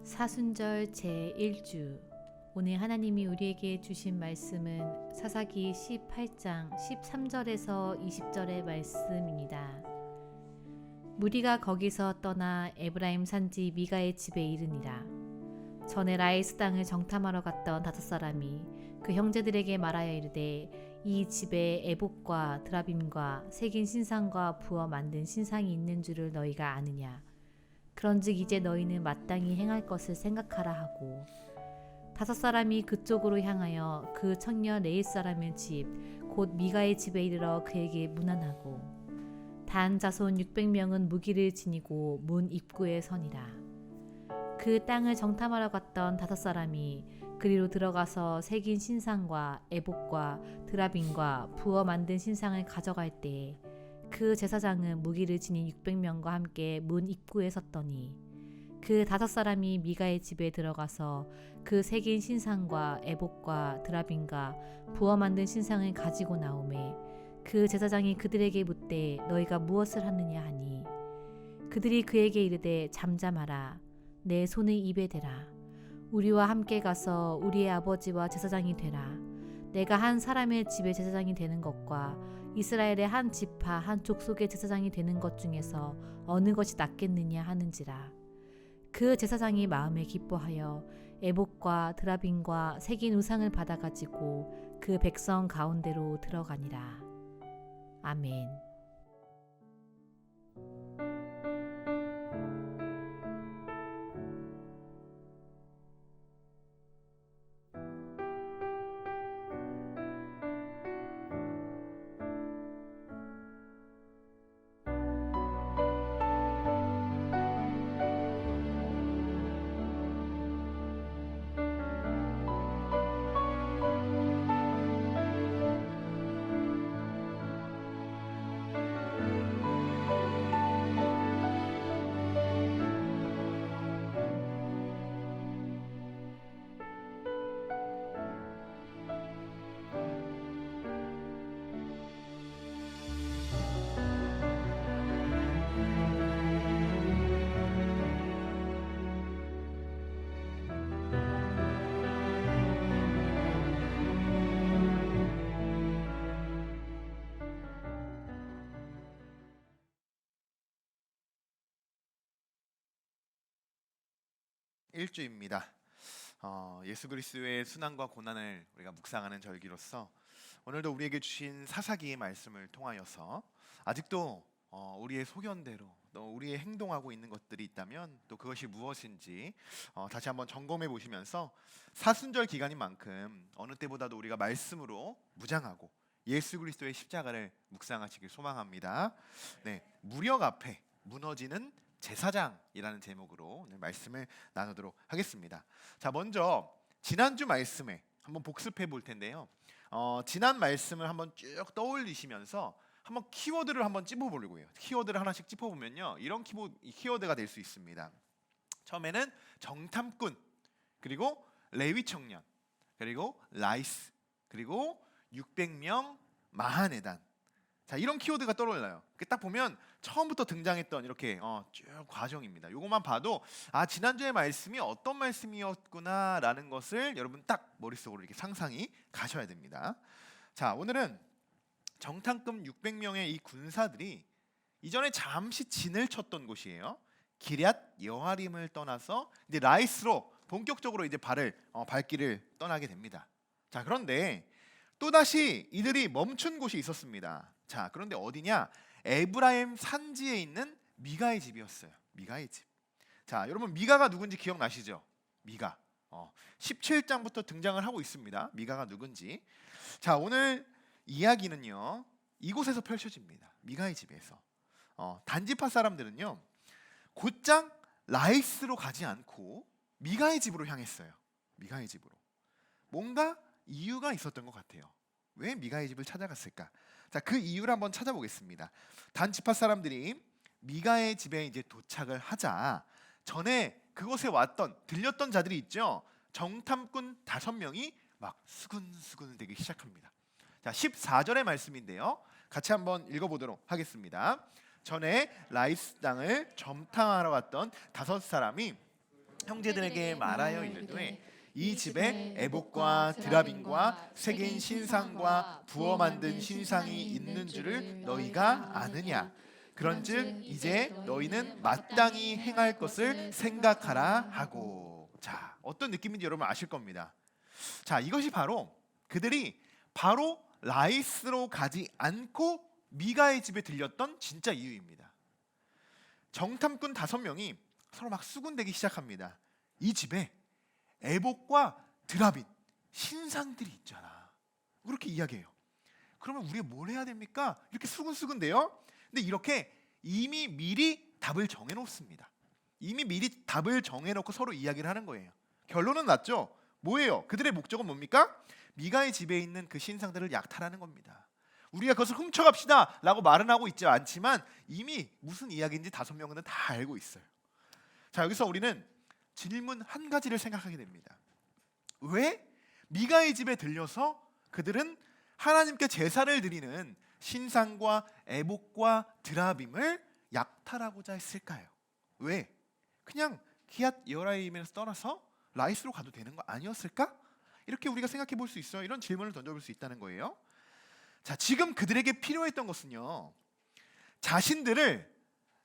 사순절 제1주. 오늘 하나님이 우리에게 주신 말씀은 사사기 18장 13절에서 20절의 말씀입니다. 무리가 거기서 떠나 에브라임 산지 미가의 집에 이르니라. 전에 라이스 땅을 정탐하러 갔던 5사람이 그 형제들에게 말하여 이르되, 이 집에 에봇과 드라빔과 새긴 신상과 부어 만든 신상이 있는 줄을 너희가 아느냐. 그런즉 이제 너희는 마땅히 행할 것을 생각하라 하고, 5사람이 그쪽으로 향하여 그 청년 레일 사람의 집 곧 미가의 집에 이르러 그에게 문안하고, 단 자손 600명은 무기를 지니고 문 입구에 서니라. 그 땅을 정탐하러 갔던 5사람이 그리로 들어가서 새긴 신상과 에봇과 드라빔과 부어 만든 신상을 가져갈 때에 그 제사장은 무기를 지닌 600명과 함께 문 입구에 섰더니, 그 5사람이 미가의 집에 들어가서 그 새긴 신상과 에봇과 드라빔과 부어 만든 신상을 가지고 나오매, 그 제사장이 그들에게 묻되 너희가 무엇을 하느냐 하니, 그들이 그에게 이르되 잠잠하라. 내 손을 입에 대라. 우리와 함께 가서 우리의 아버지와 제사장이 되라. 내가 한 사람의 집의 제사장이 되는 것과 이스라엘의 한 지파 한 족속의 제사장이 되는 것 중에서 어느 것이 낫겠느냐 하는지라. 그 제사장이 마음에 기뻐하여 에봇과 드라빔과 새긴 우상을 받아가지고 그 백성 가운데로 들어가니라. 아멘. 일주입니다. 예수 그리스도의 순환과 고난을 우리가 묵상하는 절기로서 오늘도 우리에게 주신 사사기의 말씀을 통하여서 아직도 우리의 소견대로 또 우리의 행동하고 있는 것들이 있다면 또 그것이 무엇인지 다시 한번 점검해 보시면서 사순절 기간인 만큼 어느 때보다도 우리가 말씀으로 무장하고 예수 그리스도의 십자가를 묵상하시길 소망합니다. 네, 무력 앞에 무너지는 제사장이라는 제목으로 오늘 말씀을 나누도록 하겠습니다. 자, 먼저 지난주 말씀에 한번 복습해 볼 텐데요. 지난 말씀을 한번 쭉 떠올리시면서 한번 키워드를 한번 찝어보려고요. 키워드를 하나씩 찝어보면요, 이런 키워드가 될 수 있습니다. 처음에는 정탐꾼, 그리고 레위 청년, 그리고 라이스, 그리고 600명 마하네단. 자, 이런 키워드가 떠올라요. 딱 보면 처음부터 등장했던 이렇게 쭉 과정입니다. 이것만 봐도 지난주의 말씀이 어떤 말씀이었구나라는 것을 여러분 딱 머릿속으로 이렇게 상상이 가셔야 됩니다. 자, 오늘은 정탐꾼 600명의 이 군사들이 이전에 잠시 진을 쳤던 곳이에요. 기럇 여아림을 떠나서 이제 라이스로 본격적으로 이제 발길을 떠나게 됩니다. 자, 그런데 또다시 이들이 멈춘 곳이 있었습니다. 자, 그런데 어디냐? 에브라임 산지에 있는 미가의 집이었어요. 미가의 집. 자, 여러분 미가가 누군지 기억나시죠? 미가. 17장부터 등장을 하고 있습니다. 미가가 누군지. 자, 오늘 이야기는요, 이곳에서 펼쳐집니다. 미가의 집에서. 단지파 사람들은요, 곧장 라이스로 가지 않고 미가의 집으로 향했어요. 미가의 집으로. 뭔가 이유가 있었던 것 같아요. 왜 미가의 집을 찾아갔을까? 자, 그 이유를 한번 찾아보겠습니다. 단지파 사람들이 미가의 집에 이제 도착을 하자 전에 그곳에 들렸던 자들이 있죠. 정탐꾼 5명이 막 수근수근 되기 시작합니다. 자, 14절의 말씀인데요, 같이 한번 읽어보도록 하겠습니다. 전에 라이스 땅을 정탐하러 갔던 5사람이 형제들에게 말하여 이르되 이 집에 에봇과 드라빔과 새긴 신상과 부어 만든 신상이 있는 줄을 너희가 아느냐? 그런즉 이제 너희는 마땅히 행할 것을 생각하라 하고. 자, 어떤 느낌인지 여러분 아실 겁니다. 자, 이것이 바로 그들이 바로 라이스로 가지 않고 미가의 집에 들렸던 진짜 이유입니다. 정탐꾼 5명이 서로 막 수군대기 시작합니다. 이 집에 에봇과 드라빔 신상들이 있잖아. 그렇게 이야기해요. 그러면 우리가 뭘 해야 됩니까? 이렇게 수군수군대요. 근데 이렇게 이미 미리 답을 정해놓습니다. 이미 미리 답을 정해놓고 서로 이야기를 하는 거예요. 결론은 났죠? 뭐예요? 그들의 목적은 뭡니까? 미가의 집에 있는 그 신상들을 약탈하는 겁니다. 우리가 그것을 훔쳐갑시다 라고 말은 하고 있지 않지만 이미 무슨 이야기인지 5명은 다 알고 있어요. 자, 여기서 우리는 질문 한 가지를 생각하게 됩니다. 왜 미가의 집에 들려서 그들은 하나님께 제사를 드리는 신상과 에봇과 드라빔을 약탈하고자 했을까요? 왜? 그냥 기앗 여라임에서 떠나서 라이스로 가도 되는 거 아니었을까? 이렇게 우리가 생각해 볼 수 있어요. 이런 질문을 던져볼 수 있다는 거예요. 자, 지금 그들에게 필요했던 것은요, 자신들을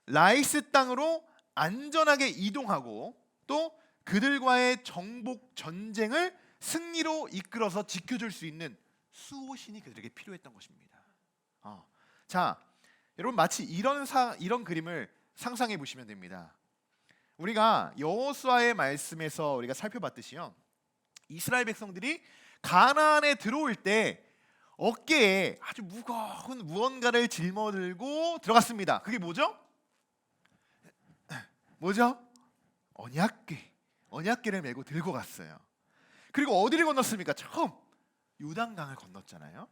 라이스 땅으로 안전하게 이동하고 또 그들과의 정복 전쟁을 승리로 이끌어서 지켜줄 수 있는 수호신이 그들에게 필요했던 것입니다. 자, 여러분 마치 이런 그림을 상상해 보시면 됩니다. 우리가 여호수아의 말씀에서 우리가 살펴봤듯이요, 이스라엘 백성들이 가나안에 들어올 때 어깨에 아주 무거운 무언가를 짊어들고 들어갔습니다. 그게 뭐죠? 뭐죠? 언약궤를 메고 들고 갔어요. 그리고 어디를 건넜습니까? 처음 요단강을 건넜잖아요.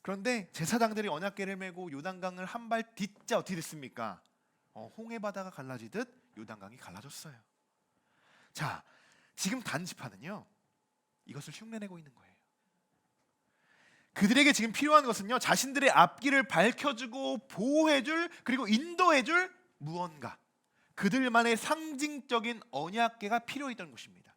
그런데 제사장들이 언약궤를 메고 요단강을 한 발 딛자 어떻게 됐습니까? 홍해 바다가 갈라지듯 요단강이 갈라졌어요. 자, 지금 단지파는요, 이것을 흉내내고 있는 거예요. 그들에게 지금 필요한 것은요, 자신들의 앞길을 밝혀주고 보호해줄, 그리고 인도해줄 무언가, 그들만의 상징적인 언약궤가 필요했던 것입니다.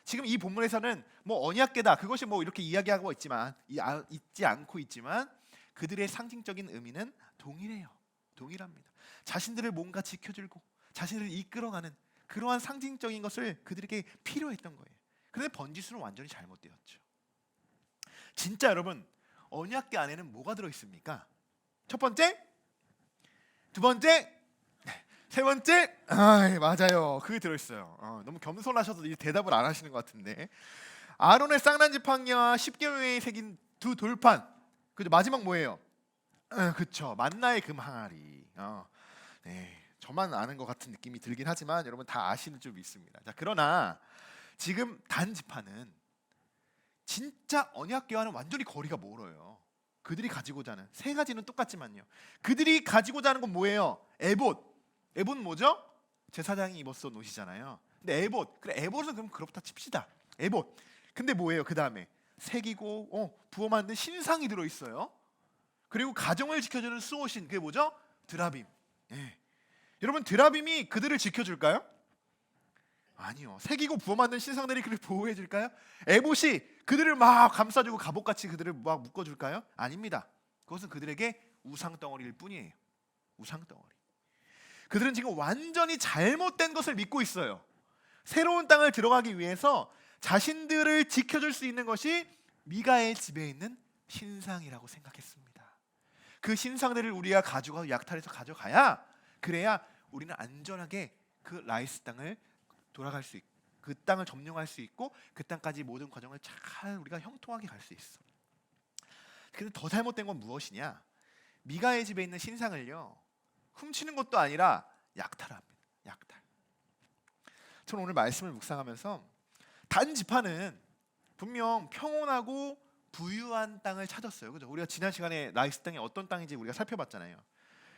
지금 이 본문에서는 뭐 언약궤다, 그것이 뭐 이렇게 이야기하고 있지 않고 있지만 그들의 상징적인 의미는 동일합니다. 자신들을 뭔가 지켜주고 자신을 이끌어가는 그러한 상징적인 것을 그들에게 필요했던 거예요. 그런데 번지수는 완전히 잘못되었죠. 진짜 여러분, 언약궤 안에는 뭐가 들어있습니까? 첫 번째, 두 번째, 세 번째, 맞아요, 그게 들어있어요. 너무 겸손하셔서 이 대답을 안 하시는 것 같은데, 아론의 쌍난 지팡이와 10개명이 새긴 2돌판, 그죠? 마지막 뭐예요? 그쵸, 만나의 금 항아리. 네, 저만 아는 것 같은 느낌이 들긴 하지만 여러분 다 아시는 줄 믿습니다. 자, 그러나 지금 단지파는 진짜 언약궤와는 완전히 거리가 멀어요. 그들이 가지고자 하는 세 가지는 똑같지만요, 그들이 가지고자 하는 건 뭐예요? 에봇 뭐죠? 제사장이 입었던 옷이잖아요. 근데 에봇은 그럼 그렇다 칩시다. 에봇. 근데 뭐예요? 그 다음에 새기고 부어 만든 신상이 들어있어요. 그리고 가정을 지켜주는 수호신, 그게 뭐죠? 드라빔. 예. 여러분, 드라빔이 그들을 지켜줄까요? 아니요. 새기고 부어 만든 신상들이 그를 보호해줄까요? 에봇이 그들을 막 감싸주고 갑옷같이 그들을 막 묶어줄까요? 아닙니다. 그것은 그들에게 우상덩어리일 뿐이에요. 우상덩어리. 그들은 지금 완전히 잘못된 것을 믿고 있어요. 새로운 땅을 들어가기 위해서 자신들을 지켜줄 수 있는 것이 미가의 집에 있는 신상이라고 생각했습니다. 그 신상들을 우리가 가져가서 약탈해서 가져가야, 그래야 우리는 안전하게 그 라이스 땅을 돌아갈 수 있고 그 땅을 점령할 수 있고 그 땅까지 모든 과정을 잘 우리가 형통하게 갈 수 있어. 근데 더 잘못된 건 무엇이냐? 미가의 집에 있는 신상을요, 훔치는 것도 아니라 약탈합니다. 약탈. 저는 오늘 말씀을 묵상하면서 단지파는 분명 평온하고 부유한 땅을 찾았어요. 그죠? 우리가 지난 시간에 라이스 땅이 어떤 땅인지 우리가 살펴봤잖아요.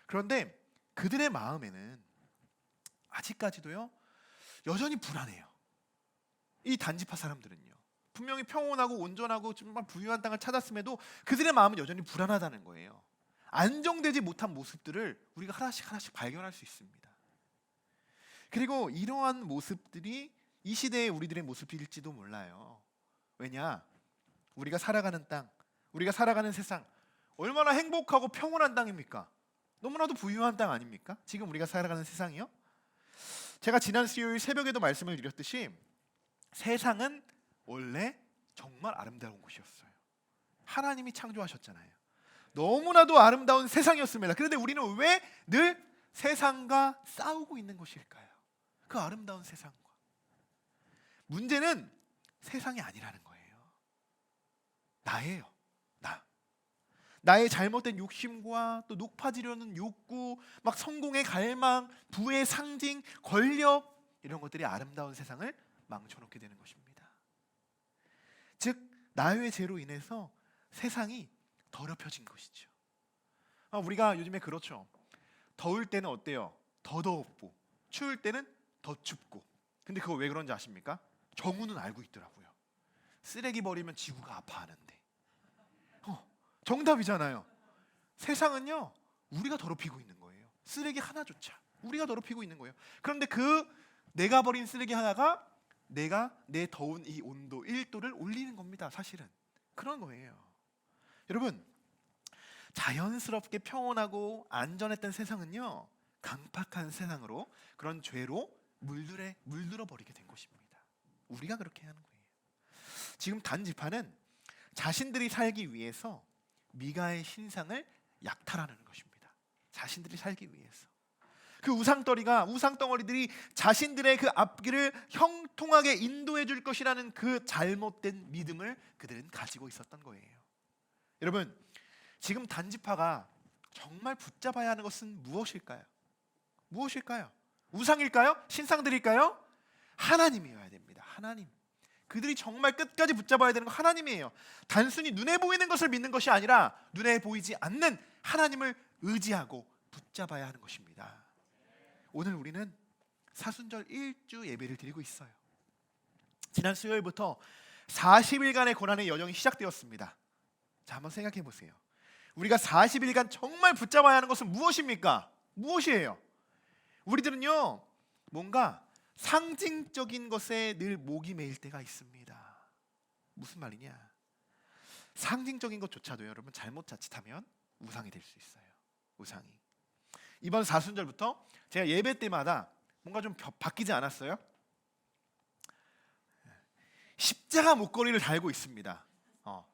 그런데 그들의 마음에는 아직까지도요, 여전히 불안해요. 이 단지파 사람들은요, 분명히 평온하고 온전하고 정말 부유한 땅을 찾았음에도 그들의 마음은 여전히 불안하다는 거예요. 안정되지 못한 모습들을 우리가 하나씩 발견할 수 있습니다. 그리고 이러한 모습들이 이 시대의 우리들의 모습일지도 몰라요. 왜냐? 우리가 살아가는 땅, 우리가 살아가는 세상 얼마나 행복하고 평온한 땅입니까? 너무나도 부유한 땅 아닙니까? 지금 우리가 살아가는 세상이요. 제가 지난 수요일 새벽에도 말씀을 드렸듯이 세상은 원래 정말 아름다운 곳이었어요. 하나님이 창조하셨잖아요. 너무나도 아름다운 세상이었습니다. 그런데 우리는 왜 늘 세상과 싸우고 있는 것일까요? 그 아름다운 세상과. 문제는 세상이 아니라는 거예요. 나예요. 나의 잘못된 욕심과 또 높아지려는 욕구, 막 성공의 갈망, 부의 상징, 권력 이런 것들이 아름다운 세상을 망쳐놓게 되는 것입니다. 즉 나의 죄로 인해서 세상이 더럽혀진 것이죠. 우리가 요즘에 그렇죠. 더울 때는 어때요? 더 덥고 추울 때는 더 춥고. 근데 그거 왜 그런지 아십니까? 정우는 알고 있더라고요. 쓰레기 버리면 지구가 아파하는데. 정답이잖아요. 세상은요 우리가 더럽히고 있는 거예요. 쓰레기 하나조차 우리가 더럽히고 있는 거예요. 그런데 그 내가 버린 쓰레기 하나가 내가 내 더운 이 온도 1도를 올리는 겁니다. 사실은 그런 거예요. 여러분, 자연스럽게 평온하고 안전했던 세상은요 강팍한 세상으로, 그런 죄로 물들어 버리게 된 것입니다. 우리가 그렇게 하는 거예요. 지금 단지파는 자신들이 살기 위해서 미가의 신상을 약탈하는 것입니다. 자신들이 살기 위해서. 그 우상덩어리들이 자신들의 그 앞길을 형통하게 인도해 줄 것이라는 그 잘못된 믿음을 그들은 가지고 있었던 거예요. 여러분, 지금 단지파가 정말 붙잡아야 하는 것은 무엇일까요? 무엇일까요? 우상일까요? 신상들일까요? 하나님이어야 됩니다. 하나님. 그들이 정말 끝까지 붙잡아야 되는 건 하나님이에요. 단순히 눈에 보이는 것을 믿는 것이 아니라 눈에 보이지 않는 하나님을 의지하고 붙잡아야 하는 것입니다. 오늘 우리는 사순절 1주 예배를 드리고 있어요. 지난 수요일부터 40일간의 고난의 여정이 시작되었습니다. 자, 한번 생각해 보세요. 우리가 40일간 정말 붙잡아야 하는 것은 무엇입니까? 무엇이에요? 우리들은요 뭔가 상징적인 것에 늘 목이 메일 때가 있습니다. 무슨 말이냐? 상징적인 것조차도 여러분 잘못 자칫하면 우상이 될 수 있어요. 우상이. 이번 사순절부터 제가 예배 때마다 뭔가 좀 바뀌지 않았어요? 십자가 목걸이를 달고 있습니다.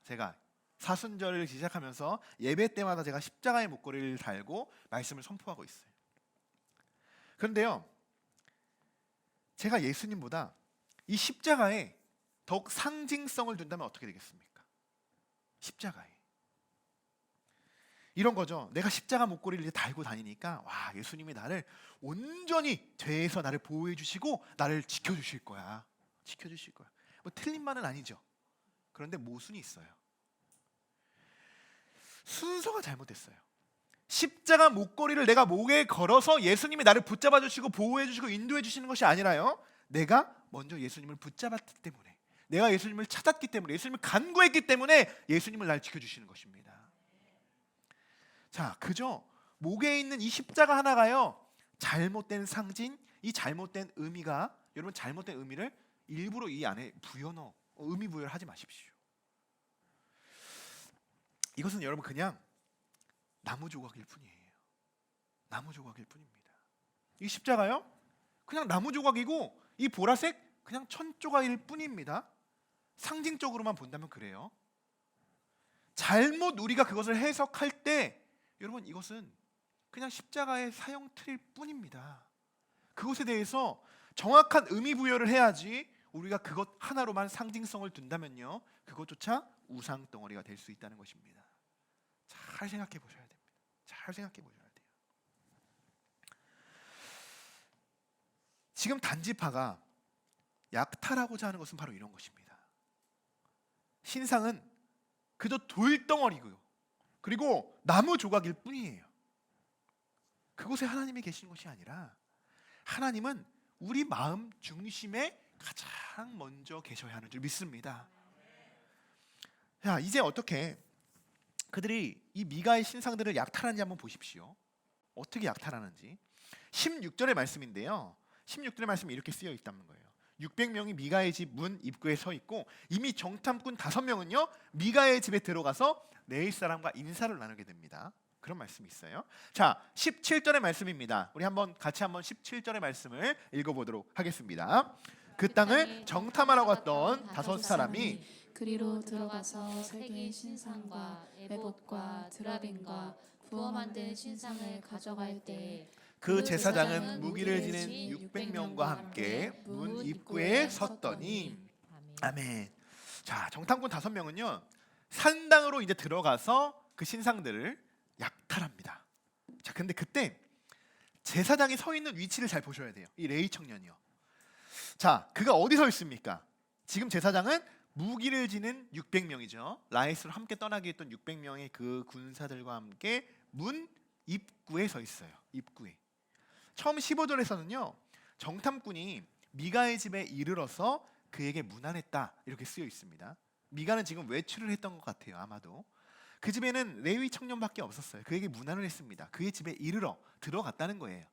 제가 사순절을 시작하면서 예배 때마다 제가 십자가의 목걸이를 달고 말씀을 선포하고 있어요. 그런데요, 제가 예수님보다 이 십자가에 더욱 상징성을 둔다면 어떻게 되겠습니까? 십자가에 이런 거죠. 내가 십자가 목걸이를 달고 다니니까 와, 예수님이 나를 온전히 죄에서 나를 보호해 주시고 나를 지켜주실 거야. 지켜주실 거야. 뭐 틀린 말은 아니죠. 그런데 모순이 있어요. 순서가 잘못됐어요. 십자가 목걸이를 내가 목에 걸어서 예수님이 나를 붙잡아 주시고 보호해 주시고 인도해 주시는 것이 아니라요, 내가 먼저 예수님을 붙잡았기 때문에, 내가 예수님을 찾았기 때문에, 예수님을 간구했기 때문에 예수님을 날 지켜주시는 것입니다. 자, 그죠? 목에 있는 이 십자가 하나가요 잘못된 상징, 이 잘못된 의미가, 여러분 잘못된 의미를 일부러 이 안에 의미 부여를 하지 마십시오. 이것은 여러분 그냥 나무 조각일 뿐이에요. 나무 조각일 뿐입니다. 이 십자가요 그냥 나무 조각이고 이 보라색 그냥 천 조각일 뿐입니다. 상징적으로만 본다면 그래요. 잘못 우리가 그것을 해석할 때 여러분 이것은 그냥 십자가의 사형 틀일 뿐입니다. 그것에 대해서 정확한 의미 부여를 해야지, 우리가 그것 하나로만 상징성을 둔다면요 그것조차 우상 덩어리가 될 수 있다는 것입니다. 잘 생각해 보셔야 됩니다. 잘 생각해 보셔야 돼요. 지금 단지파가 약탈하고자 하는 것은 바로 이런 것입니다. 신상은 그저 돌덩어리고요, 그리고 나무 조각일 뿐이에요. 그곳에 하나님이 계신 것이 아니라 하나님은 우리 마음 중심에 가장 먼저 계셔야 하는 줄 믿습니다. 자, 이제 어떻게 그들이 이 미가의 신상들을 약탈하는지 한번 보십시오. 어떻게 약탈하는지. 16절의 말씀인데요, 16절의 말씀이 이렇게 쓰여 있다는 거예요. 600명이 미가의 집 문 입구에 서 있고 이미 정탐꾼 5명은요 미가의 집에 들어가서 레위 사람과 인사를 나누게 됩니다. 그런 말씀이 있어요. 자, 17절의 말씀입니다. 우리 같이 한번 17절의 말씀을 읽어보도록 하겠습니다. 그 땅을 정탐하러 갔던 5사람이 그리로 들어가서 새긴 신상과 에봇과 드라빔과 부어 만든 신상을 가져갈 때 그 제사장은 무기를 지닌 600명과 함께 문 입구에 섰더니 아멘. 자, 정탐꾼 5명은요 산당으로 이제 들어가서 그 신상들을 약탈합니다. 자, 근데 그때 제사장이 서 있는 위치를 잘 보셔야 돼요. 이 레위 청년이요. 자, 그가 어디 서 있습니까? 지금 제사장은 무기를 지닌 600명이죠. 라이스로 함께 떠나게 했던 600명의 그 군사들과 함께 문 입구에 서 있어요. 입구에. 처음 15절에서는요. 정탐꾼이 미가의 집에 이르러서 그에게 문안했다 이렇게 쓰여 있습니다. 미가는 지금 외출을 했던 것 같아요. 아마도. 그 집에는 레위 청년밖에 없었어요. 그에게 문안을 했습니다. 그의 집에 이르러 들어갔다는 거예요.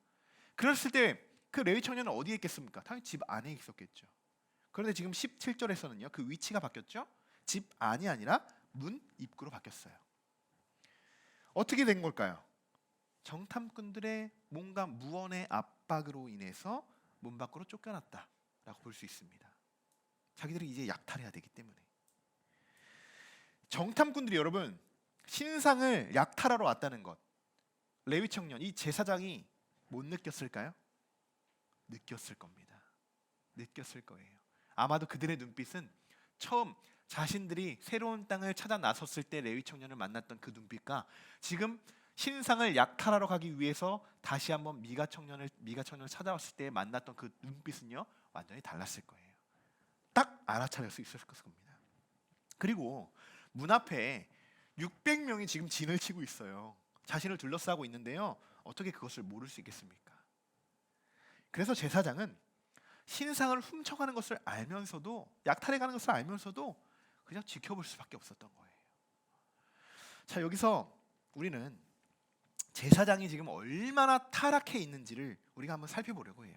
그랬을 때 그 레위 청년은 어디에 있겠습니까? 당연히 집 안에 있었겠죠. 그런데 지금 17절에서는요. 그 위치가 바뀌었죠. 집 안이 아니라 문 입구로 바뀌었어요. 어떻게 된 걸까요? 정탐꾼들의 뭔가 무언의 압박으로 인해서 문 밖으로 쫓겨났다라고 볼 수 있습니다. 자기들이 이제 약탈해야 되기 때문에. 정탐꾼들이 여러분 신상을 약탈하러 왔다는 것 레위 청년 이 제사장이 못 느꼈을까요? 느꼈을 겁니다. 느꼈을 거예요. 아마도 그들의 눈빛은 처음 자신들이 새로운 땅을 찾아 나섰을 때 레위 청년을 만났던 그 눈빛과 지금 신상을 약탈하러 가기 위해서 다시 한번 미가 청년을 찾아왔을 때 만났던 그 눈빛은요 완전히 달랐을 거예요. 딱 알아차릴 수 있었을 겁니다. 그리고 문 앞에 600명이 지금 진을 치고 있어요. 자신을 둘러싸고 있는데요. 어떻게 그것을 모를 수 있겠습니까? 그래서 제사장은 신상을 훔쳐가는 것을 알면서도 약탈해가는 것을 알면서도 그냥 지켜볼 수밖에 없었던 거예요. 자, 여기서 우리는 제사장이 지금 얼마나 타락해 있는지를 우리가 한번 살펴보려고 해요.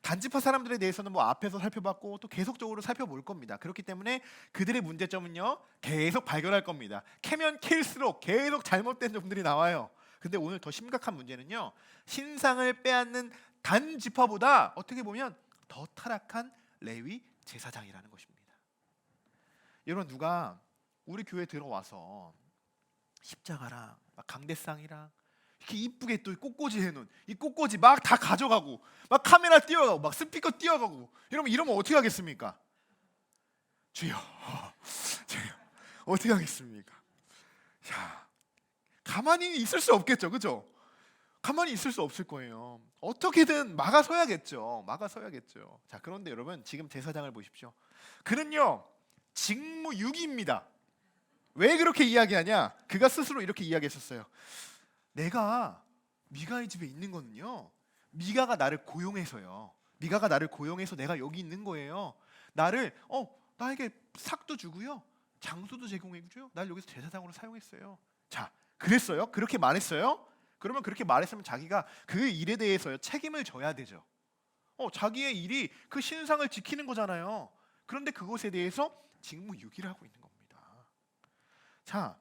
단지파 사람들에 대해서는 뭐 앞에서 살펴봤고 또 계속적으로 살펴볼 겁니다. 그렇기 때문에 그들의 문제점은요 계속 발견할 겁니다. 캐면 캘수록 계속 잘못된 점들이 나와요. 근데 오늘 더 심각한 문제는요 신상을 빼앗는 단지파보다 어떻게 보면 더 타락한 레위 제사장이라는 것입니다. 여러분 누가 우리 교회에 들어와서 십자가랑 강대상이랑 이렇게 이쁘게 또 꽃꽂이 해놓은 이 꽃꽂이 막 다 가져가고 막 카메라 띄워가고 막 스피커 띄워가고 이러면 어떻게 하겠습니까? 주여 어떻게 하겠습니까? 자, 가만히 있을 수 없겠죠, 그죠? 가만히 있을 수 없을 거예요. 어떻게든 막아서야겠죠. 자, 그런데 여러분 지금 제사장을 보십시오. 그는요 직무유기입니다. 왜 그렇게 이야기하냐? 그가 스스로 이렇게 이야기했었어요. 내가 미가의 집에 있는 거는요 미가가 나를 고용해서요. 미가가 나를 고용해서 내가 여기 있는 거예요. 나에게 삭도 주고요. 장소도 제공해주고요. 날 여기서 제사장으로 사용했어요. 자, 그랬어요? 그렇게 말했어요? 그러면 그렇게 말했으면 자기가 그 일에 대해서요 책임을 져야 되죠. 자기의 일이 그 신상을 지키는 거잖아요. 그런데 그것에 대해서 직무유기를 하고 있는 겁니다. 자,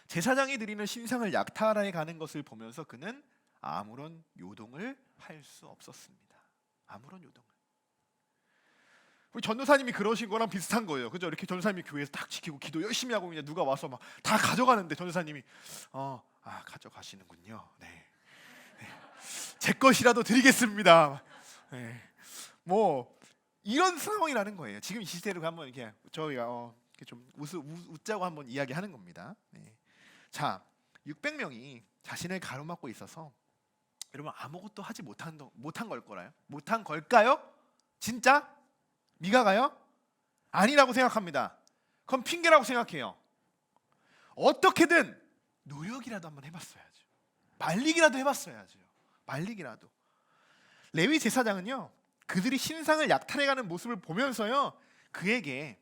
제사장이 드리는 신상을 약탈해 가는 것을 보면서 그는 아무런 요동을 할 수 없었습니다. 아무런 요동을. 우리 전도사님이 그러신 거랑 비슷한 거예요. 그죠? 이렇게 전도사님이 교회에서 딱 지키고 기도 열심히 하고 그냥 누가 와서 막 다 가져가는데 전도사님이 가져가시는군요. 네. 제 것이라도 드리겠습니다. 네. 뭐 이런 상황이라는 거예요. 지금 이 시대로 한번 이렇게 저희가 좀 웃자고 한번 이야기하는 겁니다. 네. 자, 600명이 자신을 가로막고 있어서 여러분 아무것도 하지 못한 걸까요? 진짜? 미가가요? 아니라고 생각합니다. 그건 핑계라고 생각해요. 어떻게든 노력이라도 한번 해봤어야죠. 말리기라도 해봤어야죠. 말리기라도. 레위 제사장은요 그들이 신상을 약탈해가는 모습을 보면서요 그에게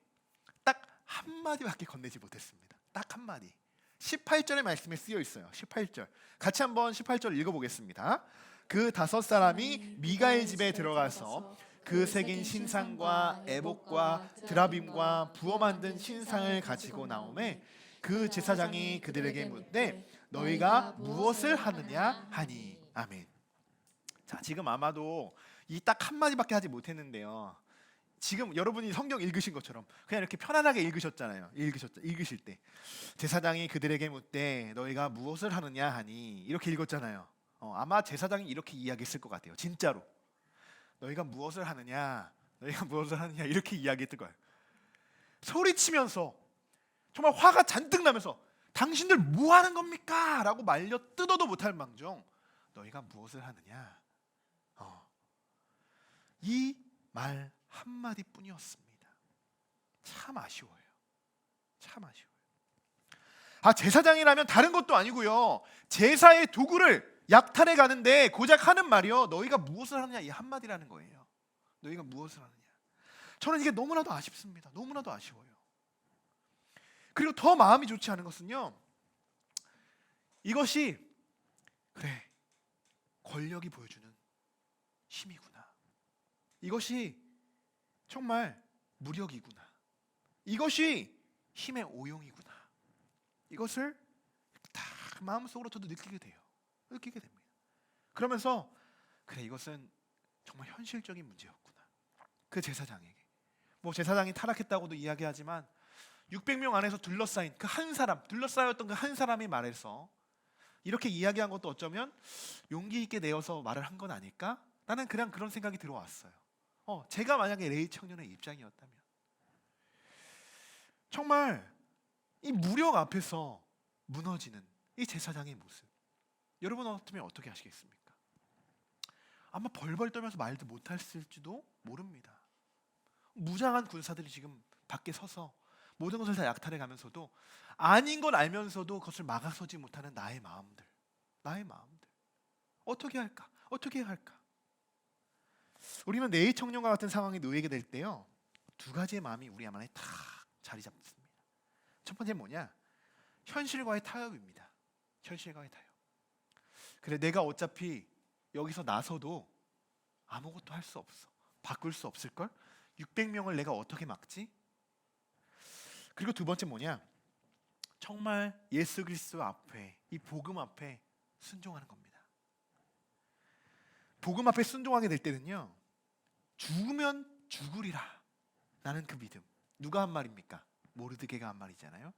딱 한마디밖에 건네지 못했습니다. 딱 한마디. 18절의 말씀에 쓰여 있어요. 18절. 같이 한번 18절 읽어보겠습니다. 그 5사람이 미가의 집에 들어가서 그 새긴 신상과 에봇과 드라빔과 부어 만든 신상을 가지고 나오매 그 제사장이 그들에게 묻되 너희가 무엇을 하느냐 하니. 아멘. 자, 지금 아마도 이 딱 한마디밖에 하지 못했는데요. 지금 여러분이 성경 읽으신 것처럼 그냥 이렇게 편안하게 읽으셨잖아요. 읽으실 때 제사장이 그들에게 묻되 너희가 무엇을 하느냐 하니 이렇게 읽었잖아요. 아마 제사장이 이렇게 이야기했을 것 같아요. 진짜로 너희가 무엇을 하느냐, 너희가 무엇을 하느냐 이렇게 이야기했을 거예요. 소리치면서 정말 화가 잔뜩 나면서 당신들 뭐 하는 겁니까? 라고 말려 뜯어도 못할 망정 너희가 무엇을 하느냐. 이 말 한마디 뿐이었습니다. 참 아쉬워요. 참 아쉬워요. 제사장이라면 다른 것도 아니고요, 제사의 도구를 약탈해 가는데 고작 하는 말이요, 너희가 무엇을 하느냐 이 한마디라는 거예요. 너희가 무엇을 하느냐. 저는 이게 너무나도 아쉽습니다. 너무나도 아쉬워요. 그리고 더 마음이 좋지 않은 것은요, 이것이 그래 권력이 보여주는 힘이구나. 이것이 정말 무력이구나. 이것이 힘의 오용이구나. 이것을 다 마음속으로 저도 느끼게 돼요. 느끼게 됩니다. 그러면서 그래 이것은 정말 현실적인 문제였구나. 그 제사장에게 뭐 제사장이 타락했다고도 이야기하지만 600명 안에서 둘러싸인 그 한 사람, 둘러싸였던 그 한 사람이 말해서 이렇게 이야기한 것도 어쩌면 용기 있게 내어서 말을 한 건 아닐까? 나는 그냥 그런 생각이 들어왔어요. 제가 만약에 레이 청년의 입장이었다면 정말 이 무력 앞에서 무너지는 이 제사장의 모습, 여러분 같으면 어떻게 하시겠습니까? 아마 벌벌 떨면서 말도 못했을지도 모릅니다. 무장한 군사들이 지금 밖에 서서 모든 것을 다 약탈해 가면서도 아닌 건 알면서도 그것을 막아서지 못하는 나의 마음들 어떻게 할까? 어떻게 해야 할까? 우리는 레위 청년과 같은 상황이 놓이게 될 때요, 두 가지의 마음이 우리 안에 탁 자리 잡습니다. 첫 번째는 뭐냐? 현실과의 타협입니다. 현실과의 타협. 그래 내가 어차피 여기서 나서도 아무것도 할 수 없어. 바꿀 수 없을걸? 600명을 내가 어떻게 막지? 그리고 두 번째 뭐냐? 정말 예수 그리스도 앞에, 이 복음 앞에 순종하는 겁니다. 복음 앞에 순종하게 될 때는요, 죽으면 죽으리라 라는 그 믿음. 누가 한 말입니까? 모르드게가 한 말이잖아요.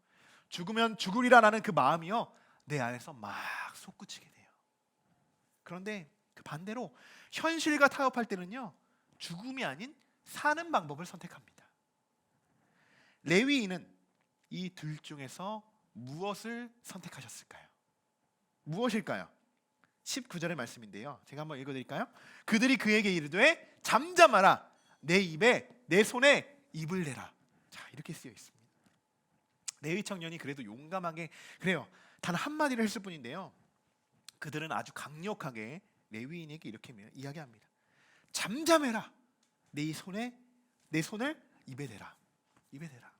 죽으면 죽으리라 라는 그 마음이요, 내 안에서 막 솟구치게 돼요. 그런데 그 반대로 현실과 타협할 때는요, 죽음이 아닌 사는 방법을 선택합니다. 레위인은 이 둘 중에서 무엇을 선택하셨을까요? 무엇일까요? 19절의 말씀인데요, 제가 한번 읽어드릴까요? 그들이 그에게 이르되 잠잠하라, 내 입에 내 손에 입을 내라. 자, 이렇게 쓰여 있습니다. 레위 청년이 그래도 용감하게 그래요, 단 한마디를 했을 뿐인데요, 그들은 아주 강력하게 레위인에게 이렇게 이야기합니다. 잠잠해라, 내 손을 입에 대라. 입에 대라.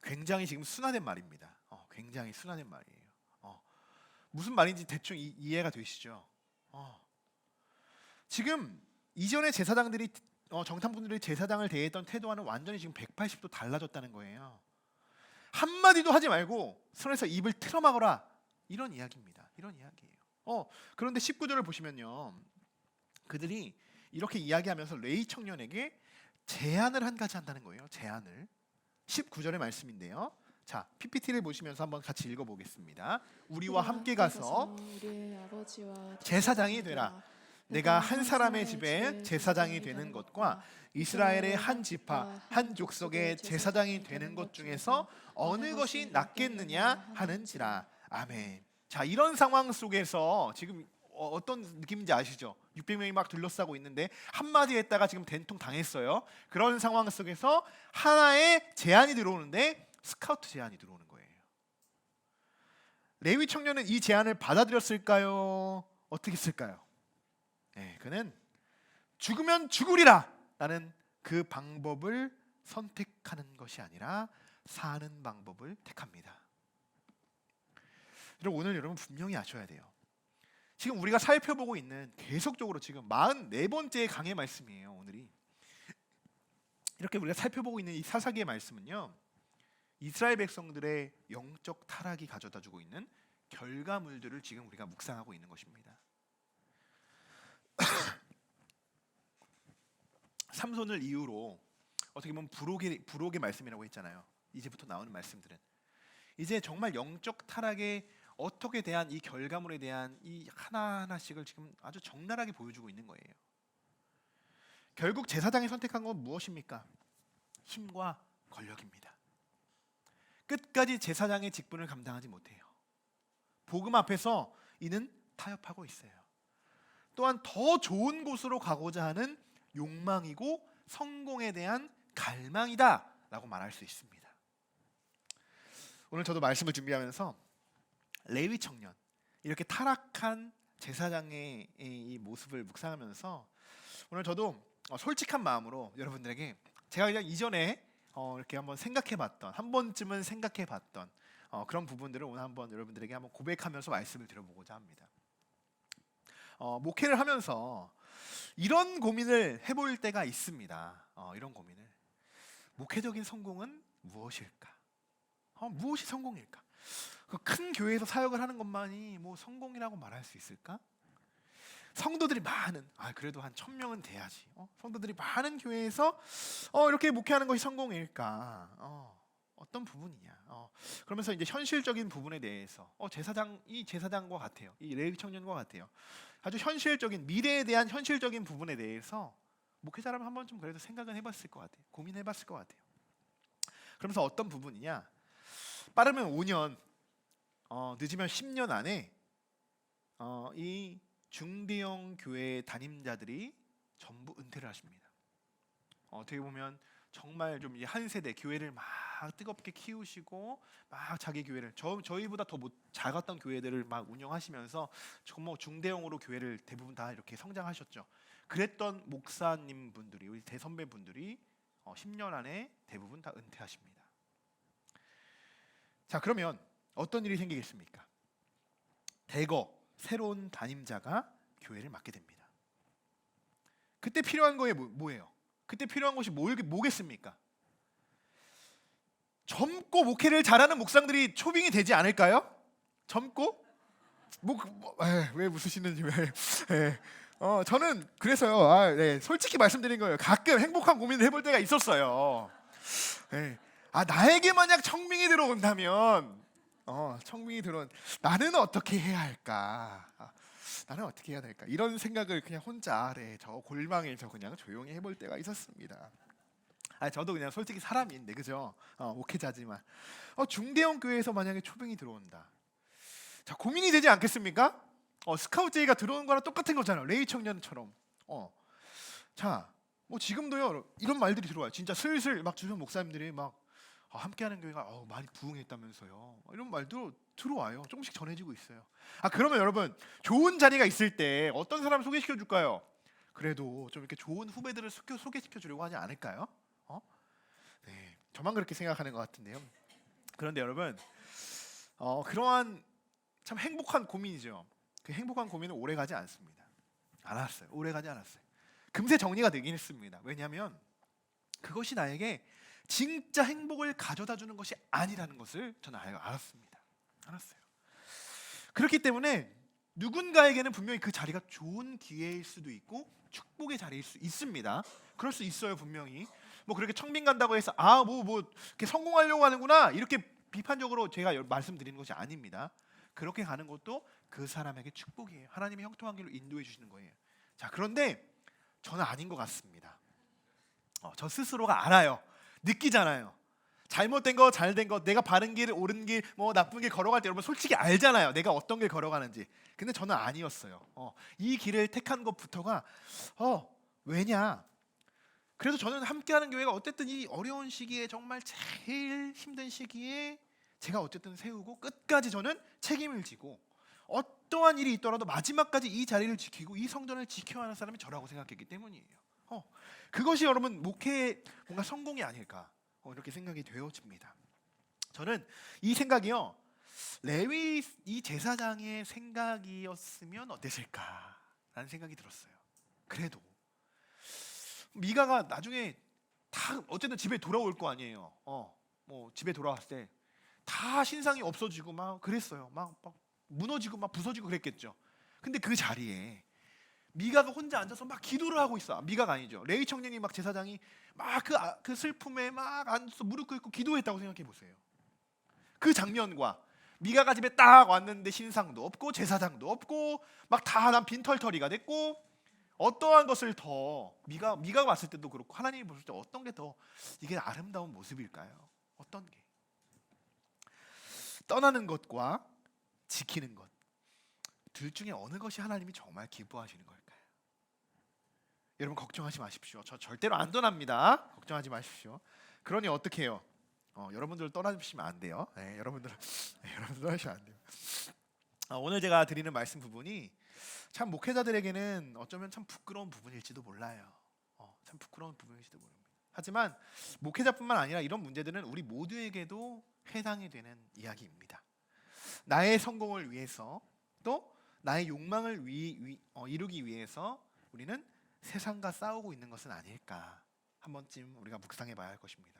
굉장히 지금 순화된 말입니다. 굉장히 순화된 말이에요. 무슨 말인지 대충 이해가 되시죠? 지금 이전에 제사장들이 정탐꾼들이 제사장을 대했던 태도와는 완전히 지금 180도 달라졌다는 거예요. 한마디도 하지 말고 손에서 입을 틀어막아라, 이런 이야기입니다. 이런 이야기예요. 그런데 19절을 보시면요, 그들이 이렇게 이야기하면서 레위 청년에게 제안을 한 가지 한다는 거예요. 제안을. 19절의 말씀인데요, 자, PPT를 보시면서 한번 같이 읽어보겠습니다. 우리와 함께 가서 우리의 아버지와 제사장이 되라. 내가 한 사람의 집에 제사장이 되는 것과 이스라엘의 한 지파 한 족속의 제사장이 되는 것 중에서 어느 것이 낫겠느냐 하는지라. 아멘. 자, 이런 상황 속에서 지금 어떤 느낌인지 아시죠? 600명이 막 둘러싸고 있는데 한마디 했다가 지금 된통 당했어요. 그런 상황 속에서 하나의 제안이 들어오는데 스카우트 제안이 들어오는 거예요. 레위 청년은 이 제안을 받아들였을까요? 어떻게 했을까요? 그는 죽으면 죽으리라 라는 그 방법을 선택하는 것이 아니라 사는 방법을 택합니다. 오늘 여러분 분명히 아셔야 돼요. 지금 우리가 살펴보고 있는 계속적으로 지금 44번째 강의 말씀이에요. 오늘이 이렇게 우리가 살펴보고 있는 이 사사기의 말씀은요, 이스라엘 백성들의 영적 타락이 가져다주고 있는 결과물들을 지금 우리가 묵상하고 있는 것입니다. 삼손을 이유로 어떻게 보면 부록의 말씀이라고 했잖아요. 이제부터 나오는 말씀들은 이제 정말 영적 타락에 어떻게 대한 이 결과물에 대한 이 하나하나씩을 지금 아주 적나라하게 보여주고 있는 거예요. 결국 제사장이 선택한 건 무엇입니까? 힘과 권력입니다. 끝까지 제사장의 직분을 감당하지 못해요. 복음 앞에서 이는 타협하고 있어요. 또한 더 좋은 곳으로 가고자 하는 욕망이고 성공에 대한 갈망이다 라고 말할 수 있습니다. 오늘 저도 말씀을 준비하면서 레위 청년, 이렇게 타락한 제사장의 이 모습을 묵상하면서 오늘 저도 솔직한 마음으로 여러분들에게 제가 그냥 이전에 이렇게 한번 생각해봤던, 한 번쯤은 생각해봤던 그런 부분들을 오늘 한번 여러분들에게 한번 고백하면서 말씀을 드려보고자 합니다. 목회를 하면서 이런 고민을 해볼 때가 있습니다. 이런 고민을, 목회적인 성공은 무엇일까? 무엇이 성공일까? 그 큰 교회에서 사역을 하는 것만이 뭐 성공이라고 말할 수 있을까? 성도들이 많은, 그래도 한 1000명은 돼야지. 성도들이 많은 교회에서 이렇게 목회하는 것이 성공일까? 어떤 부분이냐? 그러면서 이제 현실적인 부분에 대해서 이 제사장과 같아요. 이 레위 청년과 같아요. 아주 현실적인, 미래에 대한 현실적인 부분에 대해서 목회자라면 한 번쯤 그래도 생각은 해봤을 것 같아요. 고민해봤을 것 같아요. 그러면서 어떤 부분이냐? 빠르면 5년, 늦으면 10년 안에 이 중대형 교회 담임자들이 전부 은퇴를 하십니다. 어떻게 보면 정말 좀 한 세대 교회를 막 뜨겁게 키우시고 막 자기 교회를 저희보다 더 작았던 교회들을 막 운영하시면서 정말 중대형으로 교회를 대부분 다 이렇게 성장하셨죠. 그랬던 목사님 분들이, 우리 대선배 분들이 10년 안에 대부분 다 은퇴하십니다. 자, 그러면 어떤 일이 생기겠습니까? 대거 새로운 담임자가 교회를 맡게 됩니다. 그때 필요한 거에 뭐예요? 그때 필요한 것이 뭐겠습니까? 젊고 목회를 잘하는 목사들이 초빙이 되지 않을까요? 젊고? 왜 웃으시는지 저는 그래서요. 솔직히 말씀드린 거예요. 가끔 행복한 고민을 해볼 때가 있었어요. 나에게 만약 청빙이 들어온다면, 나는 어떻게 해야 할까? 나는 어떻게 해야 될까? 이런 생각을 그냥 혼자 저 골망에서 그냥 조용히 해볼 때가 있었습니다. 저도 그냥 솔직히 사람인데, 그죠? 목회자지만 중대형 교회에서 만약에 초빙이 들어온다. 자, 고민이 되지 않겠습니까? 스카우트 제의가 들어오는 거랑 똑같은 거잖아요. 레위 청년처럼. 자, 뭐 지금도요 이런 말들이 들어와요. 진짜 슬슬 막 주변 목사님들이 막 함께하는 교회가 많이 부흥했다면서요. 이런 말도 들어와요. 조금씩 전해지고 있어요. 그러면 여러분, 좋은 자리가 있을 때 어떤 사람 소개시켜 줄까요? 그래도 좀 이렇게 좋은 후배들을 소개시켜 주려고 하지 않을까요? 네, 저만 그렇게 생각하는 것 같은데요. 그런데 여러분, 그러한 참 행복한 고민이죠. 그 행복한 고민은 오래 가지 않습니다. 오래 가지 않았어요. 금세 정리가 되긴 했습니다. 왜냐하면 그것이 나에게 진짜 행복을 가져다 주는 것이 아니라는 것을 저는 알았어요. 그렇기 때문에 누군가에게는 분명히 그 자리가 좋은 기회일 수도 있고 축복의 자리일 수 있습니다. 그럴 수 있어요, 분명히. 뭐 그렇게 청빙 간다고 해서 이렇게 성공하려고 하는구나 이렇게 비판적으로 제가 말씀드리는 것이 아닙니다. 그렇게 가는 것도 그 사람에게 축복이에요. 하나님이 형통한 길로 인도해 주시는 거예요. 자, 그런데 저는 아닌 것 같습니다. 저 스스로가 알아요. 느끼잖아요. 잘못된 거, 잘된 거, 내가 바른 길, 옳은 길, 뭐 나쁜 길 걸어갈 때 여러분 솔직히 알잖아요. 내가 어떤 길 걸어가는지. 근데 저는 아니었어요. 이 길을 택한 것부터가 왜냐? 그래서 저는 함께하는 교회가 어쨌든 이 어려운 시기에, 정말 제일 힘든 시기에 제가 어쨌든 세우고 끝까지 저는 책임을 지고 어떠한 일이 있더라도 마지막까지 이 자리를 지키고 이 성전을 지켜야 하는 사람이 저라고 생각했기 때문이에요. 그것이 여러분 목회의 뭔가 성공이 아닐까 이렇게 생각이 되어집니다. 저는 이 생각이요, 레위 이 제사장의 생각이었으면 어땠을까라는 생각이 들었어요. 그래도 미가가 나중에 다 어쨌든 집에 돌아올 거 아니에요. 뭐 집에 돌아왔을 때 다 신상이 없어지고 막 그랬어요. 막 무너지고 막 부서지고 그랬겠죠. 근데 그 자리에 미가가 혼자 앉아서 막 기도를 하고 있어. 미가가 아니죠. 레위 청년이 막 제사장이 막 그 슬픔에 막 앉아서 무릎 꿇고 기도했다고 생각해 보세요. 그 장면과 미가가 집에 딱 왔는데 신상도 없고 제사장도 없고 막 다 난 빈털터리가 됐고, 어떠한 것을 더 미가가 봤을 때도 그렇고 하나님이 보실 때 어떤 게 더 이게 아름다운 모습일까요? 어떤 게? 떠나는 것과 지키는 것, 둘 중에 어느 것이 하나님이 정말 기뻐하시는 걸까요? 여러분 걱정하지 마십시오. 저 절대로 안 떠납니다. 걱정하지 마십시오. 그러니 어떻게 해요? 여러분들 떠나주시면 안 돼요. 여러분들 떠나시면 안 돼요. 오늘 제가 드리는 말씀 부분이 참 목회자들에게는 어쩌면 참 부끄러운 부분일지도 몰라요. 참 부끄러운 부분일지도 모릅니다. 하지만 목회자뿐만 아니라 이런 문제들은 우리 모두에게도 해당이 되는 이야기입니다. 나의 성공을 위해서, 또 나의 욕망을 이루기 위해서 우리는 세상과 싸우고 있는 것은 아닐까, 한 번쯤 우리가 묵상해 봐야 할 것입니다.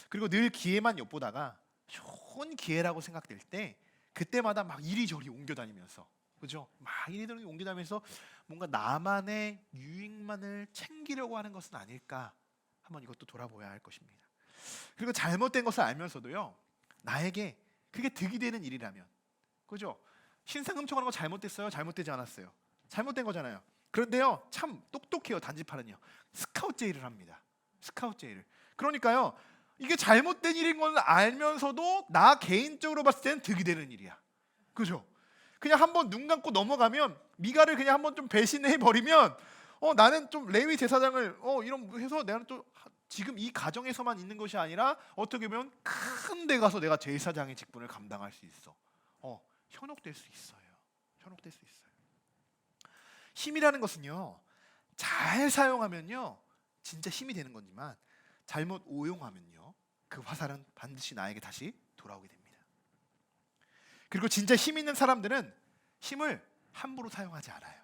그리고 늘 기회만 엿보다가 좋은 기회라고 생각될 때 그때마다 막 이리저리 옮겨다니면서, 그죠? 막 이리저리 옮겨다니면서 뭔가 나만의 유익만을 챙기려고 하는 것은 아닐까, 한번 이것도 돌아보아야 할 것입니다. 그리고 잘못된 것을 알면서도요, 나에게 그게 득이 되는 일이라면, 그죠? 신상 훔쳐가는 거 잘못됐어요? 잘못되지 않았어요? 잘못된 거잖아요. 그런데요, 참 똑똑해요. 단지파는요, 스카웃 제의를 합니다. 스카웃 제의를. 그러니까요, 이게 잘못된 일인 건 알면서도 나 개인적으로 봤을 때는 득이 되는 일이야. 그죠? 그냥 한번 눈 감고 넘어가면, 미가를 그냥 한번 좀 배신해 버리면, 나는 좀 레위 제사장을 이런 해서 내가 또 지금 이 가정에서만 있는 것이 아니라 어떻게 보면 큰 데 가서 내가 제사장의 직분을 감당할 수 있어. 현혹될 수 있어요. 현혹될 수 있어요. 힘이라는 것은요, 잘 사용하면요 진짜 힘이 되는 거지만 잘못 오용하면요 그 화살은 반드시 나에게 다시 돌아오게 됩니다. 그리고 진짜 힘 있는 사람들은 힘을 함부로 사용하지 않아요.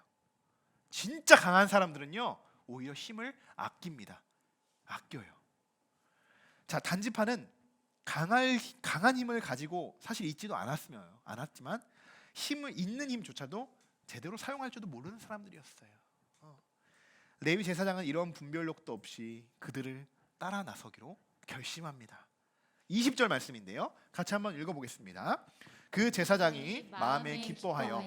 진짜 강한 사람들은요 오히려 힘을 아낍니다. 아껴요. 자, 단지파는 강한 힘을 가지고 사실 있지도 않았지만 힘을 있는 힘조차도 제대로 사용할 줄도 모르는 사람들이었어요. 레위 제사장은 이런 분별력도 없이 그들을 따라 나서기로 결심합니다. 20절 말씀인데요, 같이 한번 읽어보겠습니다. 그 제사장이 마음에 기뻐하여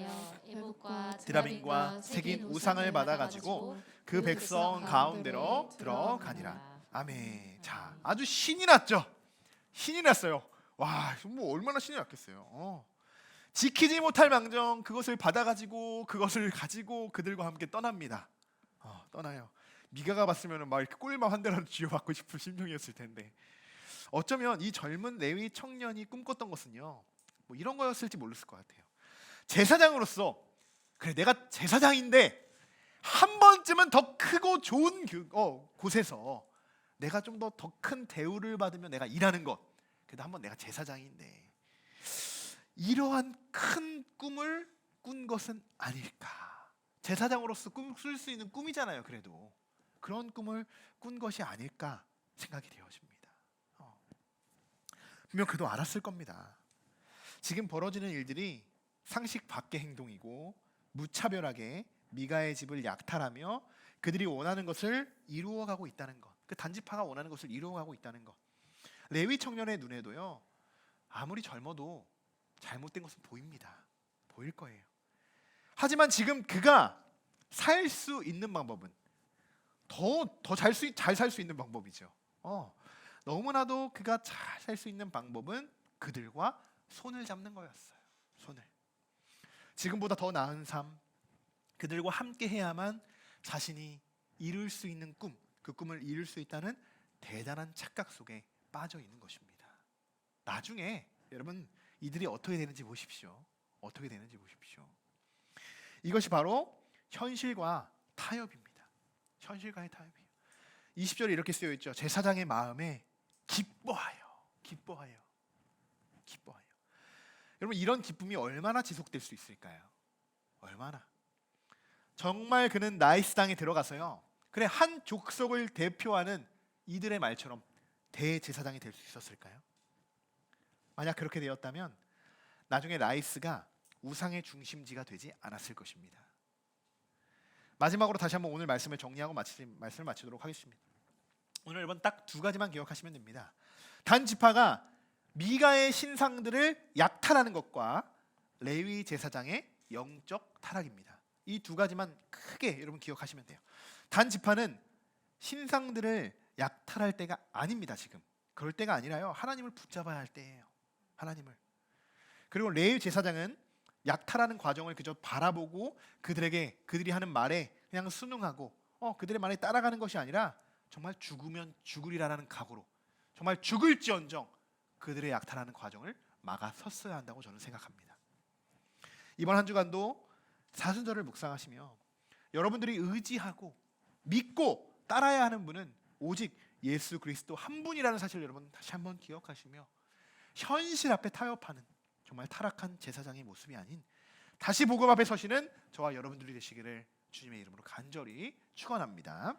애국과 드라빔과 새긴 우상을 받아가지고 그 백성 가운데로 들어가니라. 아멘. 자, 아주 신이 났죠. 신이 났어요. 와, 뭐 얼마나 신이 났겠어요. 지키지 못할 망정 그것을 받아가지고 그것을 가지고 그들과 함께 떠납니다. 떠나요. 미가가 봤으면 막 이렇게 꿀만 한 대라도 쥐어받고 싶은 심정이었을 텐데, 어쩌면 이 젊은 레위 청년이 꿈꿨던 것은요 뭐 이런 거였을지 모르을 것 같아요. 제사장으로서, 그래 내가 제사장인데 한 번쯤은 더 크고 좋은 곳에서 내가 좀 더 큰 대우를 받으며 내가 일하는 것, 그래도 한번 내가 제사장인데 이러한 큰 꿈을 꾼 것은 아닐까. 제사장으로서 꿈꿀 수 있는 꿈이잖아요. 그래도 그런 꿈을 꾼 것이 아닐까 생각이 되어집니다. 분명 그도 알았을 겁니다. 지금 벌어지는 일들이 상식 밖의 행동이고 무차별하게 미가의 집을 약탈하며 그들이 원하는 것을 이루어가고 있다는 것, 그 단지파가 원하는 것을 이루어가고 있다는 것, 레위 청년의 눈에도요 아무리 젊어도 잘못된 것은 보입니다. 보일 거예요. 하지만 지금 그가 살 수 있는 방법은 더 잘 살 수 있는 방법이죠. 너무나도 그가 잘 살 수 있는 방법은 그들과 손을 잡는 거였어요. 손을. 지금보다 더 나은 삶, 그들과 함께 해야만 자신이 이룰 수 있는 꿈, 그 꿈을 이룰 수 있다는 대단한 착각 속에 빠져 있는 것입니다. 나중에 여러분 이들이 어떻게 되는지 보십시오. 어떻게 되는지 보십시오. 이것이 바로 현실과 타협입니다. 현실과의 타협이에요. 20절에 이렇게 쓰여 있죠. 제사장의 마음에 기뻐하여. 여러분 이런 기쁨이 얼마나 지속될 수 있을까요? 얼마나? 정말 그는 나이스 당에 들어가서요. 그래 한 족속을 대표하는 이들의 말처럼 대제사장이 될 수 있었을까요? 만약 그렇게 되었다면 나중에 라이스가 우상의 중심지가 되지 않았을 것입니다. 마지막으로 다시 한번 오늘 말씀을 정리하고 말씀을 마치도록 하겠습니다. 오늘 이번 딱 두 가지만 기억하시면 됩니다. 단 지파가 미가의 신상들을 약탈하는 것과 레위 제사장의 영적 타락입니다. 이 두 가지만 크게 여러분 기억하시면 돼요. 단 지파는 신상들을 약탈할 때가 아닙니다. 지금 그럴 때가 아니라요. 하나님을 붙잡아야 할 때예요. 하나님을. 그리고 레위 제사장은 약탈하는 과정을 그저 바라보고 그들이 하는 말에 그냥 순응하고 그들의 말에 따라가는 것이 아니라 정말 죽으면 죽으리라는 각오로 정말 죽을지언정 그들의 약탈하는 과정을 막아섰어야 한다고 저는 생각합니다. 이번 한 주간도 사순절을 묵상하시며 여러분들이 의지하고 믿고 따라야 하는 분은 오직 예수 그리스도 한 분이라는 사실을 여러분 다시 한번 기억하시며 현실 앞에 타협하는 정말 타락한 제사장의 모습이 아닌 다시 복음 앞에 서시는 저와 여러분들이 되시기를 주님의 이름으로 간절히 축원합니다.